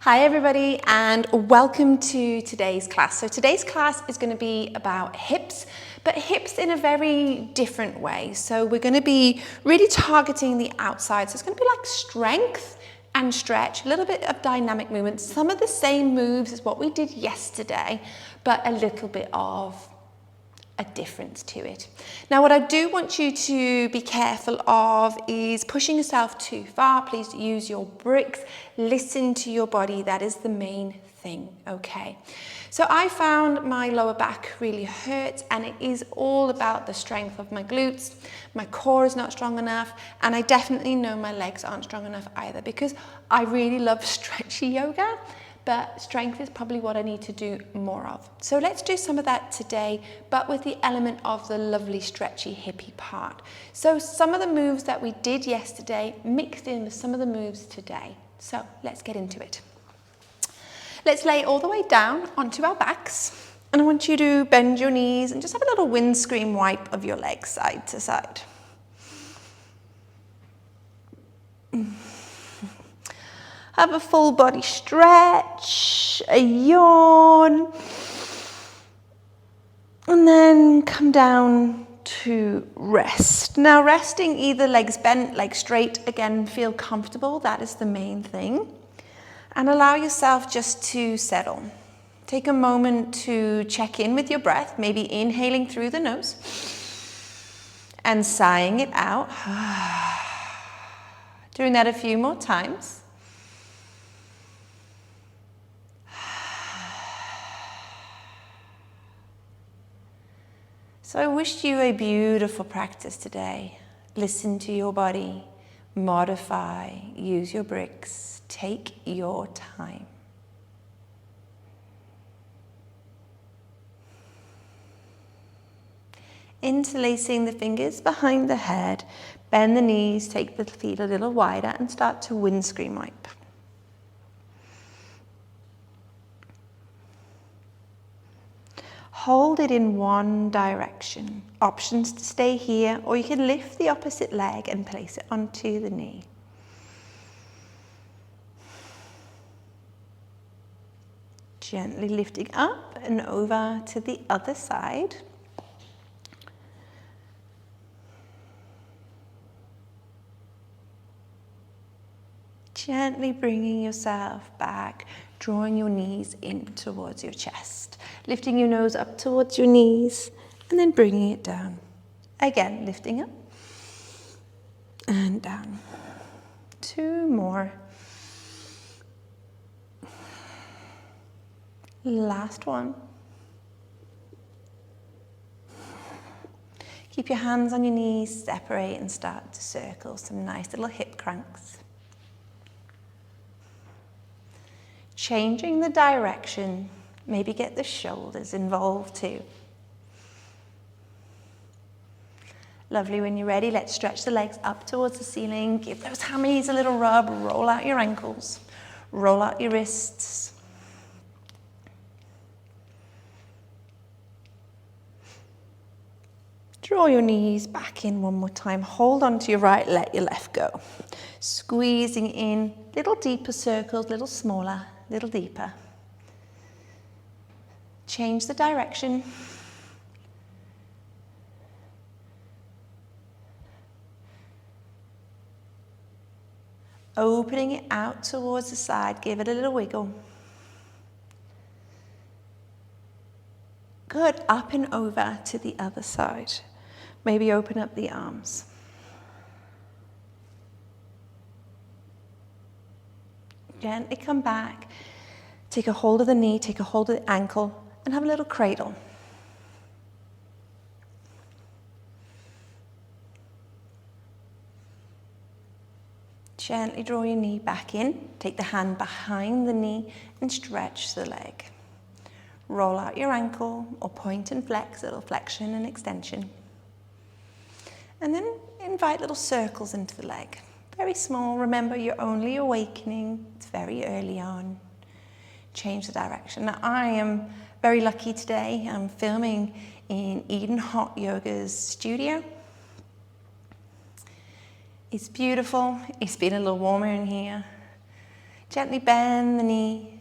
Hi everybody and welcome to today's class. So today's class is going to be about hips, but hips in a very different way. So we're going to be really targeting the outside. So it's going to be like strength and stretch, a little bit of dynamic movement, some of the same moves as what we did yesterday, but a little bit of a difference to it. Now, what I do want you to be careful of is pushing yourself too far. Please use your bricks, listen to your body. That is the main thing, okay? So I found my lower back really hurts, and it is all about the strength of my glutes. My core is not strong enough, and I definitely know my legs aren't strong enough either, because I really love stretchy yoga, but strength is probably what I need to do more of. So let's do some of that today, but with the element of the lovely stretchy hippie part. So some of the moves that we did yesterday mixed in with some of the moves today. So let's get into it. Let's lay all the way down onto our backs, and I want you to bend your knees and just have a little windscreen wipe of your legs side to side. Have a full body stretch, a yawn, and then come down to rest. Now, resting either legs bent, legs straight, again, feel comfortable. That is the main thing. And allow yourself just to settle. Take a moment to check in with your breath, maybe inhaling through the nose and sighing it out. Doing that a few more times. So I wish you a beautiful practice today. Listen to your body, modify, use your bricks, take your time. Interlacing the fingers behind the head, bend the knees, take the feet a little wider and start to windscreen wipe. Hold it in one direction. Options to stay here, or you can lift the opposite leg and place it onto the knee. Gently lifting up and over to the other side. Gently bringing yourself back, drawing your knees in towards your chest. Lifting your nose up towards your knees and then bringing it down. Again, lifting up and down. Two more. Last one. Keep your hands on your knees, separate and start to circle. Some nice little hip cranks. Changing the direction, maybe get the shoulders involved too. Lovely. When you're ready, let's stretch the legs up towards the ceiling. Give those hammies a little rub. Roll out your ankles. Roll out your wrists. Draw your knees back in one more time. Hold on to your right, let your left go. Squeezing in, little deeper circles, little smaller, little deeper. Change the direction. Opening it out towards the side, give it a little wiggle. Good, up and over to the other side. Maybe open up the arms. Gently come back, take a hold of the knee, take a hold of the ankle, and have a little cradle. Gently draw your knee back in, take the hand behind the knee and stretch the leg. Roll out your ankle or point and flex, little flexion and extension. And then invite little circles into the leg. Very small. Remember, you're only awakening. It's very early on. Change the direction. Now, I am very lucky today. I'm filming in Eden Hot Yoga's studio. It's beautiful. It's been a little warmer in here. Gently bend the knee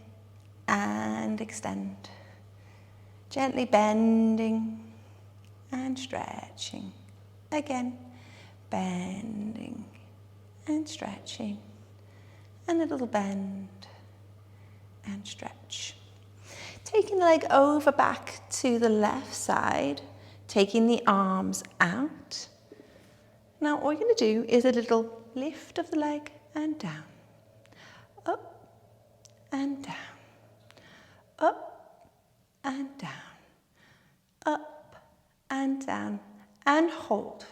and extend. Gently bending and stretching. Again, bending and stretching. And a little bend and stretch. Taking the leg over back to the left side, taking the arms out. Now all you're going to do is a little lift of the leg and down. Up and down. Up and down. Up and down. And hold.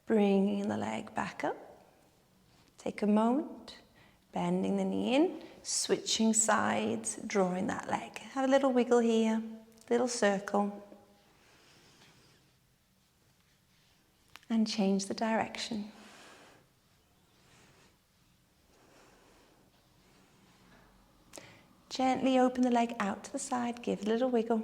Bringing the leg back up. Take a moment, bending the knee in, switching sides, drawing that leg. Have a little wiggle here, little circle. And change the direction. Gently open the leg out to the side, give it a little wiggle.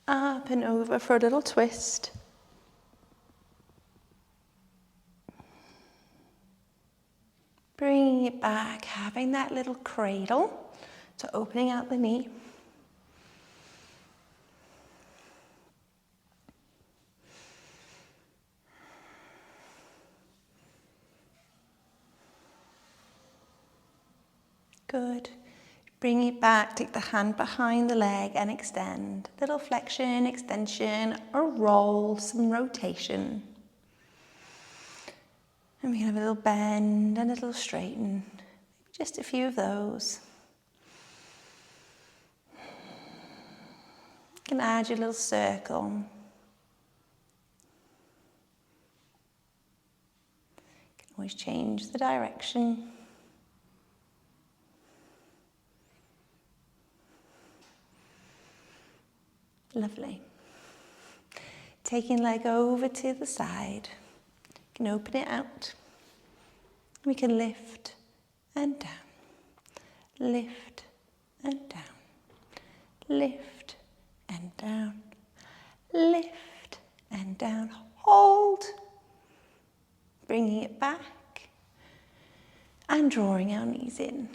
Up and over for a little twist. Bringing it back, having that little cradle to opening out the knee. Good. Bring it back, take the hand behind the leg and extend. Little flexion, extension, a roll, some rotation. And we can have a little bend and a little straighten. Maybe just a few of those. You can add your little circle. You can always change the direction. Lovely. Taking leg over to the side. You can open it out. We can lift and down. Lift and down. Lift and down. Lift and down. Hold. Bringing it back. And drawing our knees in.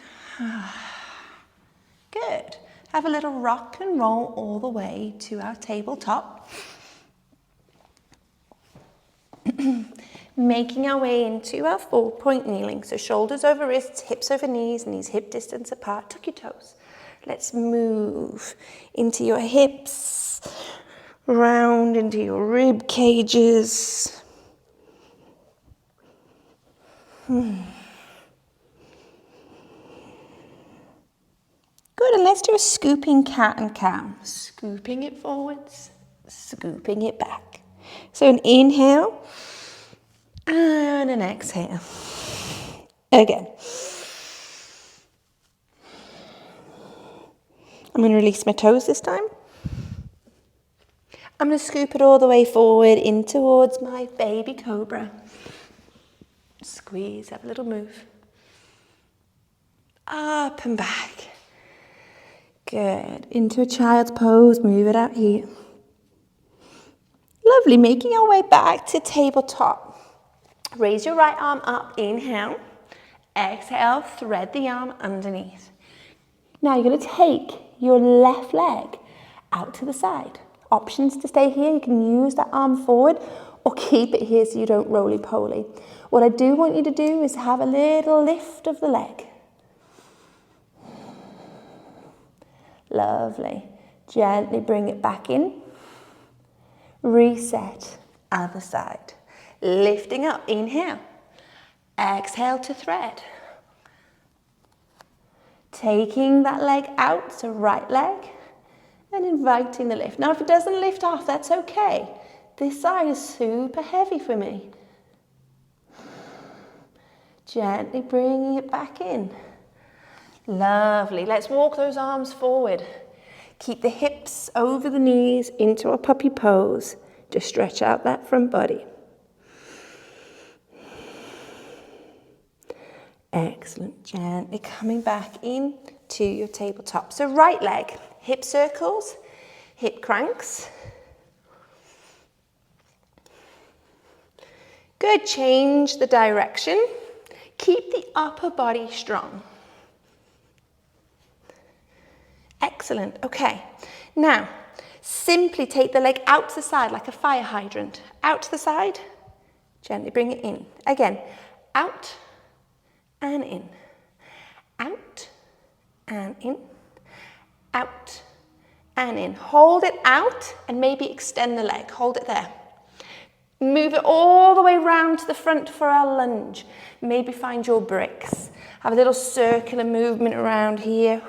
Good. Have a little rock and roll all the way to our tabletop. Making our way into our 4-point kneeling. So shoulders over wrists, hips over knees, knees hip distance apart. Tuck your toes. Let's move into your hips, round into your rib cages. Good, and let's do a scooping cat and cow. Scooping it forwards, scooping it back. So an inhale and an exhale. Again. I'm going to release my toes this time. I'm going to scoop it all the way forward in towards my baby cobra. Squeeze, have a little move. Up and back. Good. Into a child's pose, move it out here. Lovely, making our way back to tabletop. Raise your right arm up, inhale. Exhale, thread the arm underneath. Now you're going to take your left leg out to the side. Options to stay here, you can use that arm forward or keep it here so you don't roly-poly. What I do want you to do is have a little lift of the leg. Lovely. Gently bring it back in. Reset, other side. Lifting up, inhale. Exhale to thread. Taking that leg out, so right leg, and inviting the lift. Now if it doesn't lift off, that's okay. This side is super heavy for me. Gently bringing it back in. Lovely. Let's walk those arms forward. Keep the hips over the knees into a puppy pose. Just stretch out that front body. Excellent. Gently coming back in to your tabletop. So right leg, hip circles, hip cranks. Good, change the direction. Keep the upper body strong. Excellent, okay. Now, simply take the leg out to the side like a fire hydrant. Out to the side, gently bring it in. Again, out and in. Out and in. Out and in. Hold it out and maybe extend the leg. Hold it there. Move it all the way round to the front for our lunge. Maybe find your bricks. Have a little circular movement around here.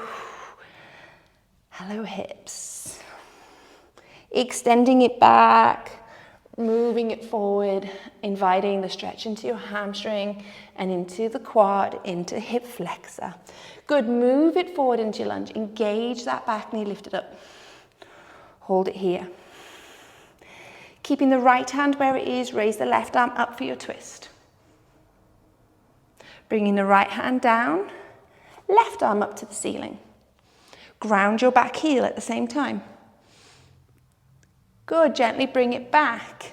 Hello, hips. Extending it back, moving it forward, inviting the stretch into your hamstring and into the quad, into hip flexor. Good, move it forward into your lunge. Engage that back knee, lift it up. Hold it here. Keeping the right hand where it is, raise the left arm up for your twist. Bringing the right hand down, left arm up to the ceiling. Ground your back heel at the same time. Good, gently bring it back.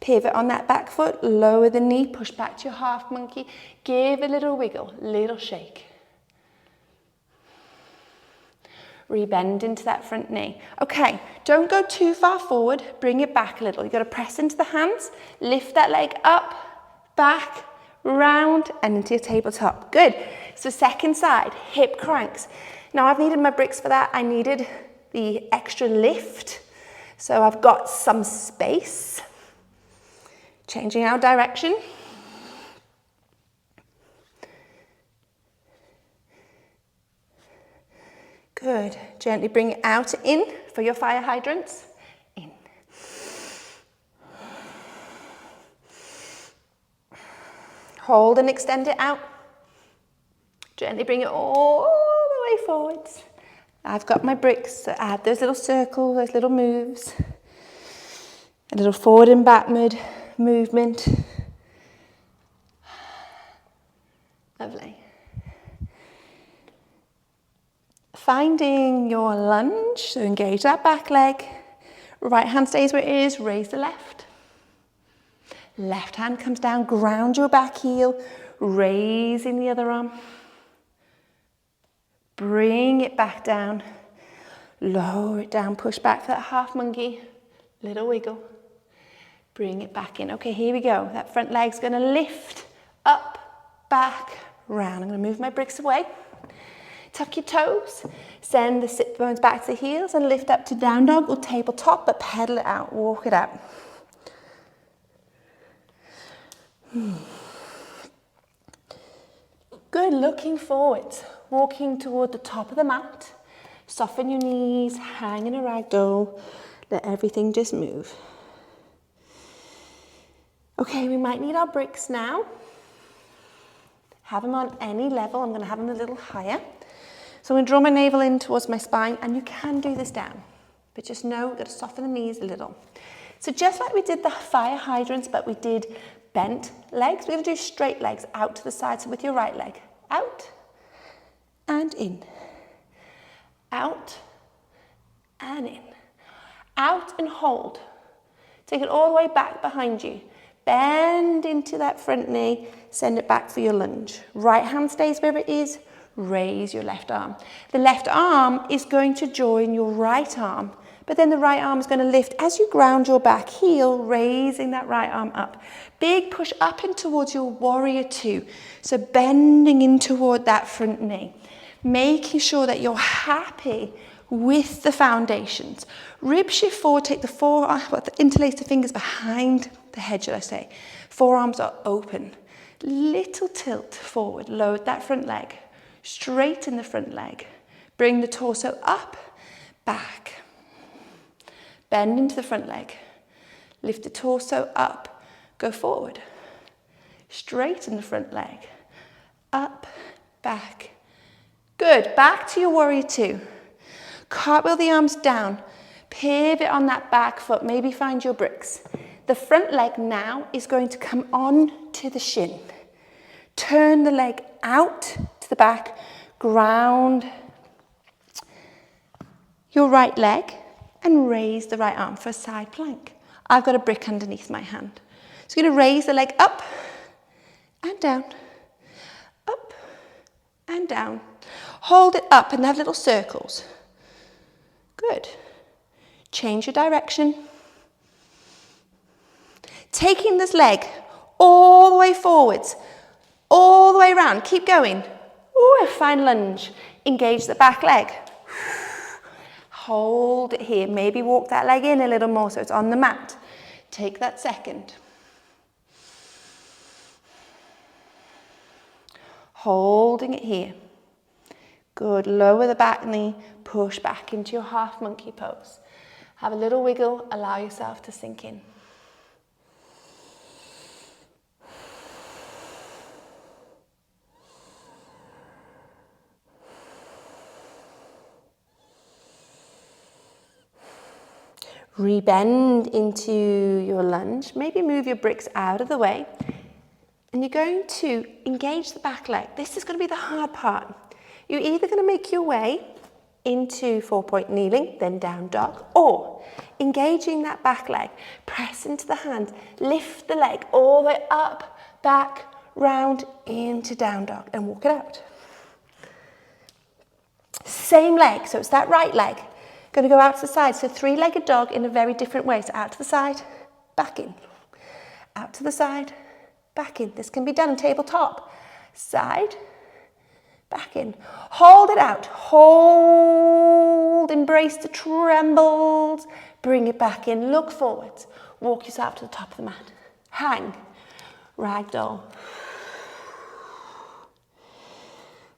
Pivot on that back foot, lower the knee, push back to your half monkey. Give a little wiggle, little shake. Rebend into that front knee. Okay, don't go too far forward, bring it back a little. You've got to press into the hands, lift that leg up, back, round, and into your tabletop. Good. So second side, hip cranks. Now I've needed my bricks for that. I needed the extra lift. So I've got some space. Changing our direction. Good. Gently bring it out in for your fire hydrants. In. Hold and extend it out. Gently bring it all the way forwards. I've got my bricks, so add those little circles, those little moves. A little forward and backward movement. Lovely. Finding your lunge, so engage that back leg. Right hand stays where it is, raise the left. Left hand comes down, ground your back heel, raising the other arm. Bring it back down, lower it down, push back for that half monkey, little wiggle. Bring it back in. Okay, here we go. That front leg's gonna lift, up, back, round. I'm gonna move my bricks away. Tuck your toes, send the sit bones back to the heels and lift up to down dog or tabletop, but pedal it out, walk it out. Good, looking forward, walking toward the top of the mat. Soften your knees, hang in a ragdoll, let everything just move. Okay, we might need our bricks now. Have them on any level. I'm gonna have them a little higher. So I'm going to draw my navel in towards my spine, and you can do this down, but just know we've got to soften the knees a little. So just like we did the fire hydrants, but we did bent legs, we're going to do straight legs out to the side. So with your right leg, out and in, out and in, out and hold. Take it all the way back behind you. Bend into that front knee, send it back for your lunge. Right hand stays where it is. Raise your left arm. The left arm is going to join your right arm, but then the right arm is going to lift as you ground your back heel, raising that right arm up. Big push up in towards your warrior two. So bending in toward that front knee, making sure that you're happy with the foundations. Rib shift forward, take the forearm, interlace the fingers behind the head, should I say. Forearms are open. Little tilt forward, load that front leg. Straighten the front leg. Bring the torso up, back. Bend into the front leg. Lift the torso up, go forward. Straighten the front leg. Up, back. Good, back to your warrior two. Cartwheel the arms down. Pivot on that back foot, maybe find your bricks. The front leg now is going to come on to the shin. Turn the leg out to the back, ground your right leg and raise the right arm for a side plank. I've got a brick underneath my hand. So you're going to raise the leg up and down, up and down. Hold it up and have little circles. Good. Change your direction. Taking this leg all the way forwards, all the way around. Keep going. Ooh, fine lunge. Engage the back leg. Hold it here. Maybe walk that leg in a little more so it's on the mat. Take that second. Holding it here. Good. Lower the back knee. Push back into your half monkey pose. Have a little wiggle. Allow yourself to sink in. Rebend into your lunge. Maybe move your bricks out of the way. And you're going to engage the back leg. This is going to be the hard part. You're either going to make your way into 4-point kneeling, then down dog, or engaging that back leg, press into the hand, lift the leg all the way up, back, round, into down dog, and walk it out. Same leg, so it's that right leg. Going to go out to the side, so three-legged dog in a very different way. So out to the side, back in. Out to the side, back in. This can be done tabletop. Side, back in. Hold it out. Hold, embrace the trembles. Bring it back in, look forwards. Walk yourself to the top of the mat. Hang, ragdoll.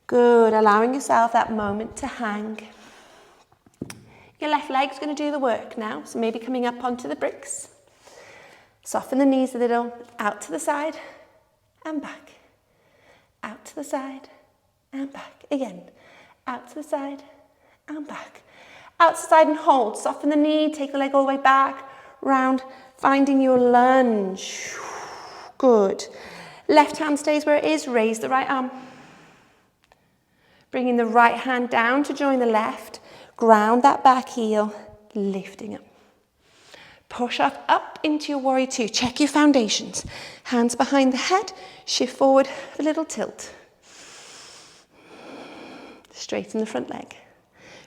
Good, allowing yourself that moment to hang. Your left leg's going to do the work now, so maybe coming up onto the bricks. Soften the knees a little, out to the side and back. Out to the side and back. Again, out to the side and back. Out to the side and hold. Soften the knee, take the leg all the way back, round, finding your lunge. Good. Left hand stays where it is, raise the right arm. Bringing the right hand down to join the left. Ground that back heel, lifting up. Push up into your warrior two. Check your foundations. Hands behind the head, shift forward, a little tilt. Straighten the front leg.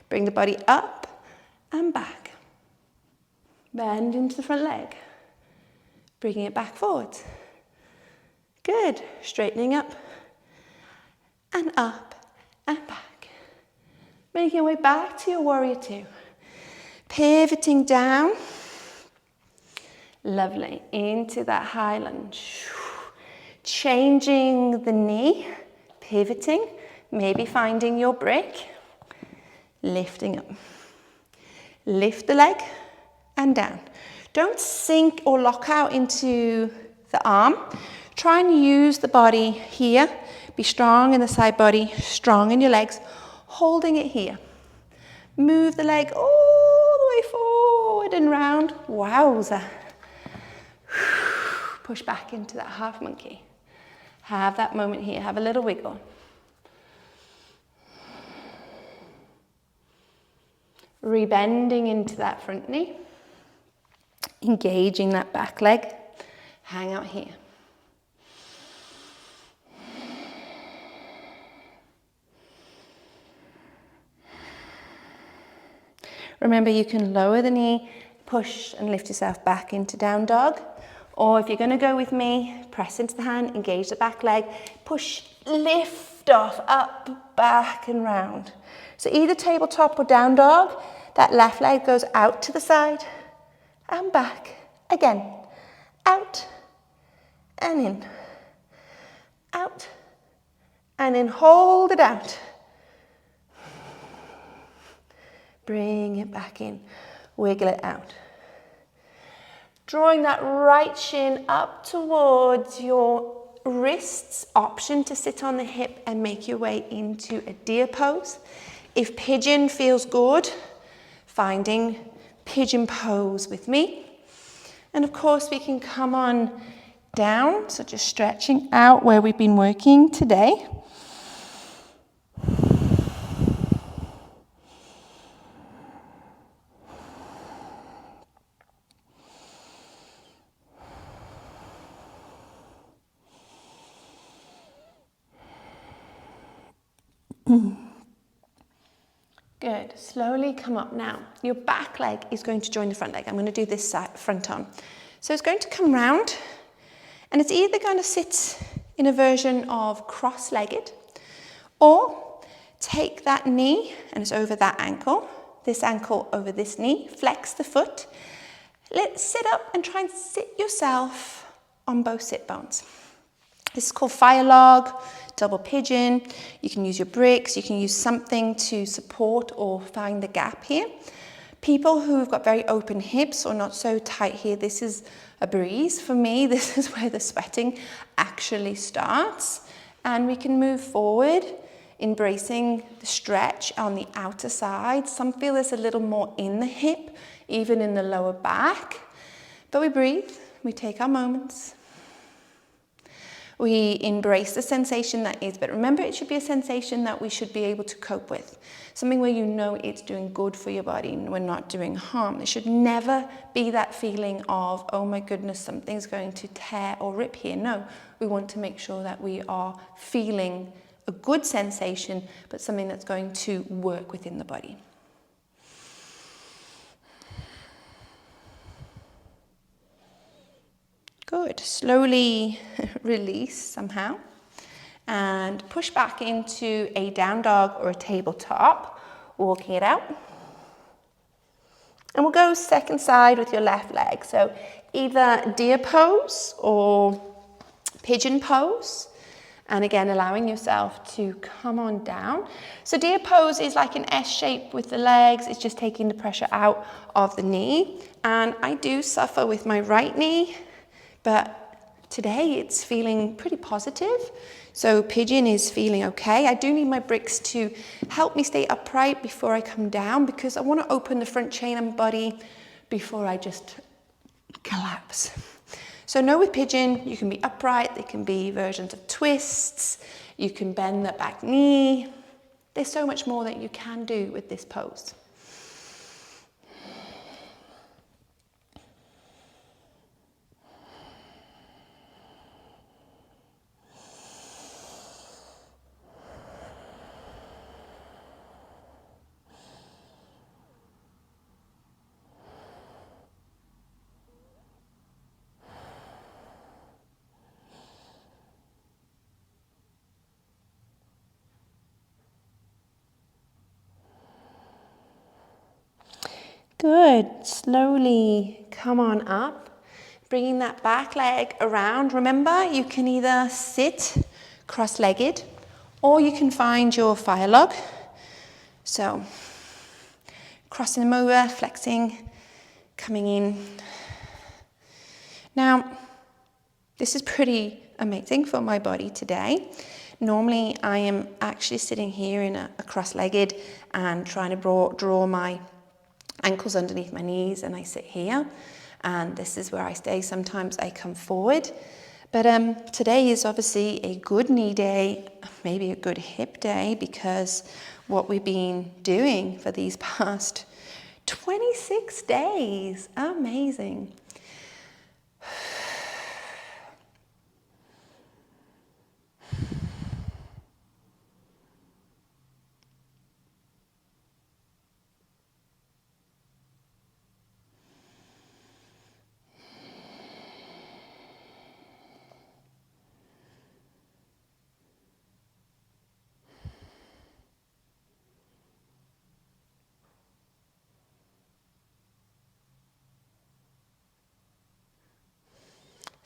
Bring the body up and back. Bend into the front leg. Bringing it back forward. Good. Straightening up and up and back. Making your way back to your warrior two. Pivoting down. Lovely. Into that high lunge. Changing the knee. Pivoting. Maybe finding your brick. Lifting up. Lift the leg and down. Don't sink or lock out into the arm. Try and use the body here. Be strong in the side body, strong in your legs. Holding it here. Move the leg all the way forward and round. Wowza. Push back into that half monkey. Have that moment here. Have a little wiggle. Rebending into that front knee. Engaging that back leg. Hang out here. Remember, you can lower the knee, push and lift yourself back into down dog. Or if you're going to go with me, press into the hand, engage the back leg, push, lift off, up, back and round. So either tabletop or down dog, that left leg goes out to the side and back. Again, out and in, out and in, hold it out. Bring it back in, wiggle it out. Drawing that right shin up towards your wrists, option to sit on the hip and make your way into a deer pose. If pigeon feels good, finding pigeon pose with me. And of course we can come on down, so just stretching out where we've been working today. Good. Slowly come up now. Your back leg is going to join the front leg. I'm going to do this side, front on. So it's going to come round, and it's either going to sit in a version of cross-legged, or take that knee and it's over that ankle, this ankle over this knee, flex the foot. Let's sit up and try and sit yourself on both sit bones. This is called fire log, double pigeon. You can use your bricks, you can use something to support or find the gap here. People who've got very open hips or not so tight here, this is a breeze. For me, this is where the sweating actually starts. And we can move forward, embracing the stretch on the outer side. Some feel there's a little more in the hip, even in the lower back. But we breathe, we take our moments. We embrace the sensation that is, but remember, it should be a sensation that we should be able to cope with. Something where you know it's doing good for your body and we're not doing harm. It should never be that feeling of, oh my goodness, something's going to tear or rip here. No, we want to make sure that we are feeling a good sensation, but something that's going to work within the body. Good. Slowly release somehow and push back into a down dog or a tabletop, walking it out. And we'll go second side with your left leg. So either deer pose or pigeon pose. And again, allowing yourself to come on down. So deer pose is like an S shape with the legs. It's just taking the pressure out of the knee. And I do suffer with my right knee, but today it's feeling pretty positive. So pigeon is feeling okay. I do need my bricks to help me stay upright before I come down, because I want to open the front chain and body before I just collapse. So know with pigeon, you can be upright, there can be versions of twists, you can bend the back knee. There's so much more that you can do with this pose. Good. Slowly come on up, bringing that back leg around. Remember, you can either sit cross-legged or you can find your fire log. So crossing them over, flexing, coming in. Now, this is pretty amazing for my body today. Normally, I am actually sitting here in a cross-legged and trying to draw my ankles underneath my knees, and I sit here, and this is where I stay. Sometimes I come forward, but today is obviously a good knee day, maybe a good hip day, because what we've been doing for these past 26 days, amazing.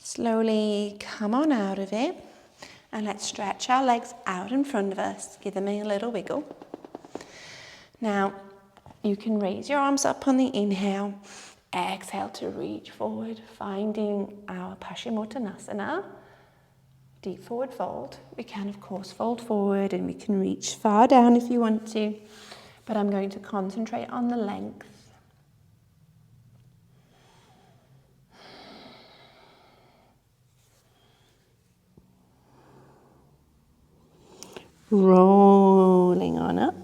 Slowly come on out of it, and let's stretch our legs out in front of us. Give them a little wiggle. Now, you can raise your arms up on the inhale. Exhale to reach forward, finding our Paschimottanasana. Deep forward fold. We can, of course, fold forward, and we can reach far down if you want to, but I'm going to concentrate on the length. Rolling on up.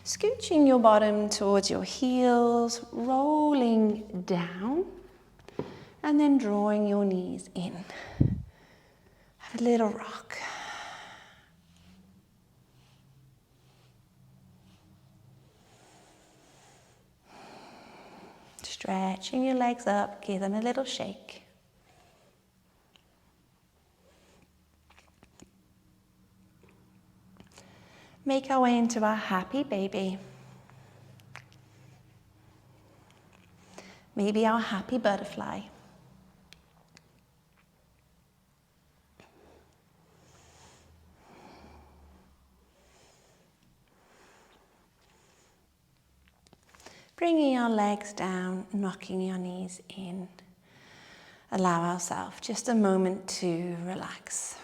Scooching your bottom towards your heels, rolling down, and then drawing your knees in. Have a little rock. Stretching your legs up, give them a little shake. Make our way into our happy baby. Maybe our happy butterfly. Bringing our legs down, knocking your knees in. Allow ourselves just a moment to relax.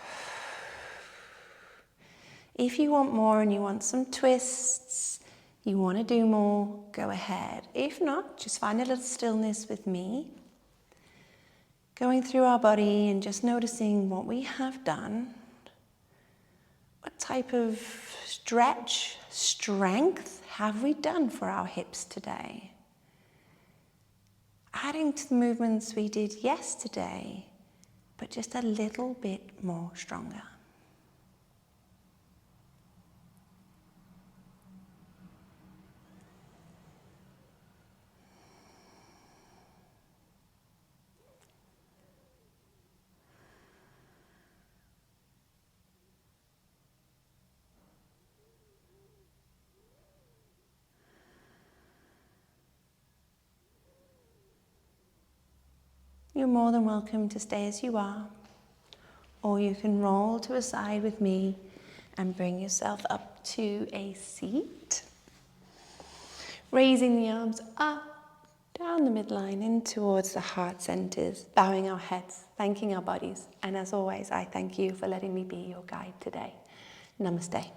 If you want more and you want some twists, you want to do more, go ahead. If not, just find a little stillness with me. Going through our body and just noticing what we have done. What type of stretch, strength have we done for our hips today? Adding to the movements we did yesterday, but just a little bit more stronger. You're more than welcome to stay as you are, or you can roll to a side with me and bring yourself up to a seat. Raising the arms up, down the midline, in towards the heart centers, bowing our heads, thanking our bodies. And as always, I thank you for letting me be your guide today. Namaste.